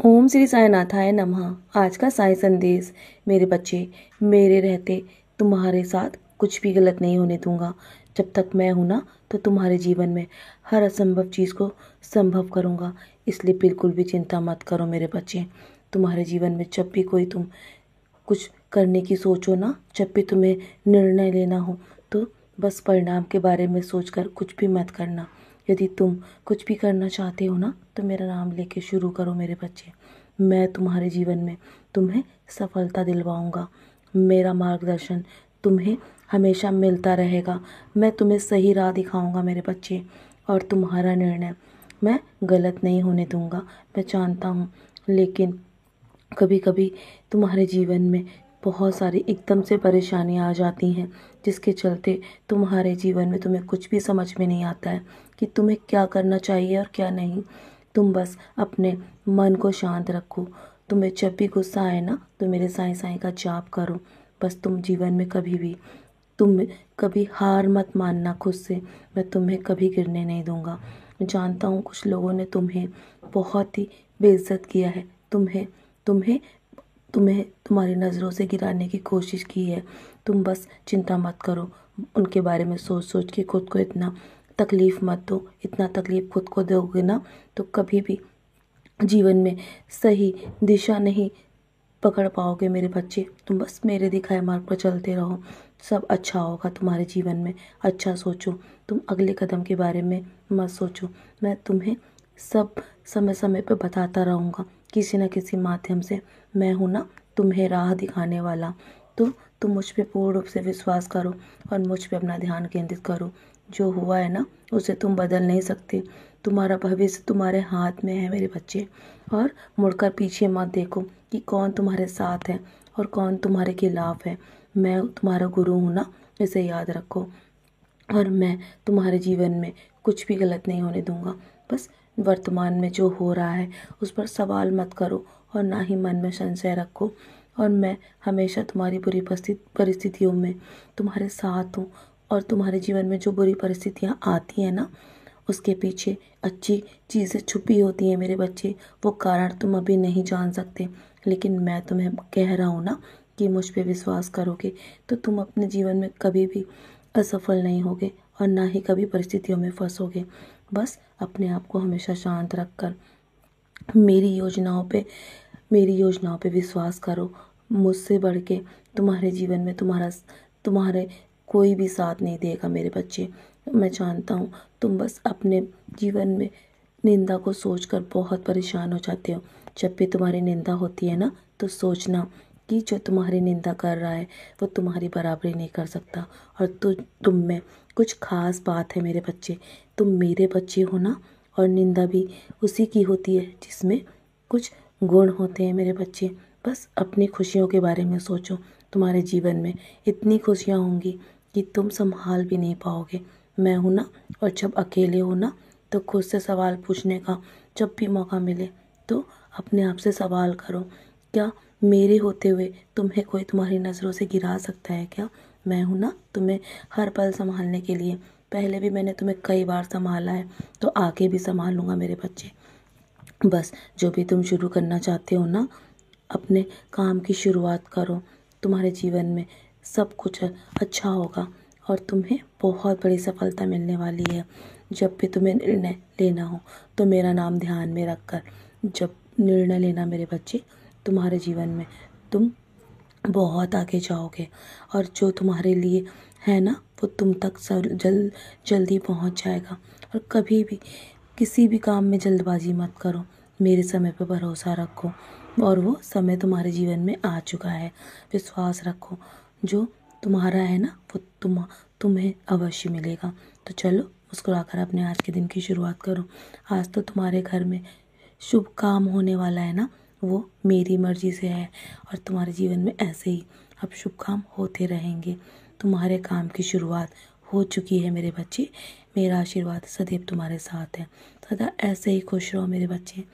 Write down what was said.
ओम श्री साईनाथाय नमः। आज का साई संदेश। मेरे बच्चे, मेरे रहते तुम्हारे साथ कुछ भी गलत नहीं होने दूंगा। जब तक मैं हूं ना, तो तुम्हारे जीवन में हर असंभव चीज़ को संभव करूंगा। इसलिए बिल्कुल भी चिंता मत करो मेरे बच्चे। तुम्हारे जीवन में जब भी कोई तुम कुछ करने की सोचो ना, जब भी तुम्हें निर्णय लेना हो, तो बस परिणाम के बारे में सोचकर कुछ भी मत करना। यदि तुम कुछ भी करना चाहते हो ना, तो मेरा नाम लेके शुरू करो मेरे बच्चे। मैं तुम्हारे जीवन में तुम्हें सफलता दिलवाऊंगा। मेरा मार्गदर्शन तुम्हें हमेशा मिलता रहेगा। मैं तुम्हें सही राह दिखाऊंगा मेरे बच्चे, और तुम्हारा निर्णय मैं गलत नहीं होने दूंगा। मैं जानता हूँ, लेकिन कभी कभी तुम्हारे जीवन में बहुत सारी एकदम से परेशानियाँ आ जाती हैं, जिसके चलते तुम्हारे जीवन में तुम्हें कुछ भी समझ में नहीं आता है कि तुम्हें क्या करना चाहिए और क्या नहीं। तुम बस अपने मन को शांत रखो। तुम्हें जब भी गुस्सा आए ना, तो मेरे साईं साईं का जाप करो। बस तुम जीवन में तुम कभी हार मत मानना खुद से। मैं तुम्हें कभी गिरने नहीं दूंगा। मैं जानता हूँ कुछ लोगों ने तुम्हें बहुत ही बेइज्जत किया है, तुम्हें तुम्हें तुम्हें तुम्हारी नज़रों से गिराने की कोशिश की है। तुम बस चिंता मत करो। उनके बारे में सोच सोच के खुद को इतना तकलीफ़ मत दो। इतना तकलीफ़ खुद को दोगे ना, तो कभी भी जीवन में सही दिशा नहीं पकड़ पाओगे मेरे बच्चे। तुम बस मेरे दिखाए मार्ग पर चलते रहो। सब अच्छा होगा तुम्हारे जीवन में। अच्छा सोचो। तुम अगले कदम के बारे में मत सोचो। मैं तुम्हें सब समय समय पर बताता रहूँगा, किसी न किसी माध्यम से। मैं हूँ ना, तुम्हें राह दिखाने वाला। तो तुम मुझ पे पूर्ण रूप से विश्वास करो और मुझ पे अपना ध्यान केंद्रित करो। जो हुआ है ना, उसे तुम बदल नहीं सकते। तुम्हारा भविष्य तुम्हारे हाथ में है मेरे बच्चे। और मुड़कर पीछे मत देखो कि कौन तुम्हारे साथ है और कौन तुम्हारे खिलाफ है। मैं तुम्हारा गुरु हूँ ना, इसे याद रखो। और मैं तुम्हारे जीवन में कुछ भी गलत नहीं होने दूंगा। बस वर्तमान में जो हो रहा है उस पर सवाल मत करो, और ना ही मन में संशय रखो। और मैं हमेशा तुम्हारी बुरी परिस्थितियों में तुम्हारे साथ हूँ। और तुम्हारे जीवन में जो बुरी परिस्थितियाँ आती हैं ना, उसके पीछे अच्छी चीज़ें छुपी होती हैं मेरे बच्चे। वो कारण तुम अभी नहीं जान सकते, लेकिन मैं तुम्हें कह रहा हूँ ना कि मुझ पे विश्वास करोगे तो तुम अपने जीवन में कभी भी असफल नहीं होगे और ना ही कभी परिस्थितियों में फंसोगे। बस अपने आप को हमेशा शांत रखकर मेरी योजनाओं पे विश्वास करो। मुझसे बढ़ के तुम्हारे जीवन में तुम्हारे कोई भी साथ नहीं देगा मेरे बच्चे। मैं जानता हूँ तुम बस अपने जीवन में निंदा को सोचकर बहुत परेशान हो जाते हो। जब भी तुम्हारी निंदा होती है ना, तो सोचना कि जो तुम्हारी निंदा कर रहा है वो तुम्हारी बराबरी नहीं कर सकता। और तुम में कुछ खास बात है मेरे बच्चे। तुम मेरे बच्चे हो ना, और निंदा भी उसी की होती है जिसमें कुछ गुण होते हैं मेरे बच्चे। बस अपनी खुशियों के बारे में सोचो। तुम्हारे जीवन में इतनी खुशियाँ होंगी कि तुम संभाल भी नहीं पाओगे। मैं हूँ ना, और जब अकेले हो ना, तो खुद से सवाल पूछने का जब भी मौका मिले तो अपने आप से सवाल करो, क्या मेरे होते हुए तुम्हें कोई तुम्हारी नज़रों से गिरा सकता है क्या? मैं हूँ ना, तुम्हें हर पल संभालने के लिए। पहले भी मैंने तुम्हें कई बार संभाला है, तो आगे भी संभाल लूँगा मेरे बच्चे। बस जो भी तुम शुरू करना चाहते हो ना, अपने काम की शुरुआत करो। तुम्हारे जीवन में सब कुछ अच्छा होगा और तुम्हें बहुत बड़ी सफलता मिलने वाली है। जब भी तुम्हें निर्णय लेना हो, तो मेरा नाम ध्यान में रखकर जब निर्णय लेना मेरे बच्चे, तुम्हारे जीवन में तुम बहुत आगे जाओगे। और जो तुम्हारे लिए है ना, वो तुम तक जल्दी पहुंच जाएगा। और कभी भी किसी भी काम में जल्दबाजी मत करो। मेरे समय पर भरोसा रखो, और वो समय तुम्हारे जीवन में आ चुका है। विश्वास रखो, जो तुम्हारा है ना, वो तुम्हें अवश्य मिलेगा। तो चलो, मुस्कुराकर अपने आज के दिन की शुरुआत करो। आज तो तुम्हारे घर में शुभ काम होने वाला है ना, वो मेरी मर्जी से है। और तुम्हारे जीवन में ऐसे ही अब शुभ काम होते रहेंगे। तुम्हारे काम की शुरुआत हो चुकी है मेरे बच्चे। मेरा आशीर्वाद सदैव तुम्हारे साथ है। सदा ऐसे ही खुश रहो मेरे बच्चे।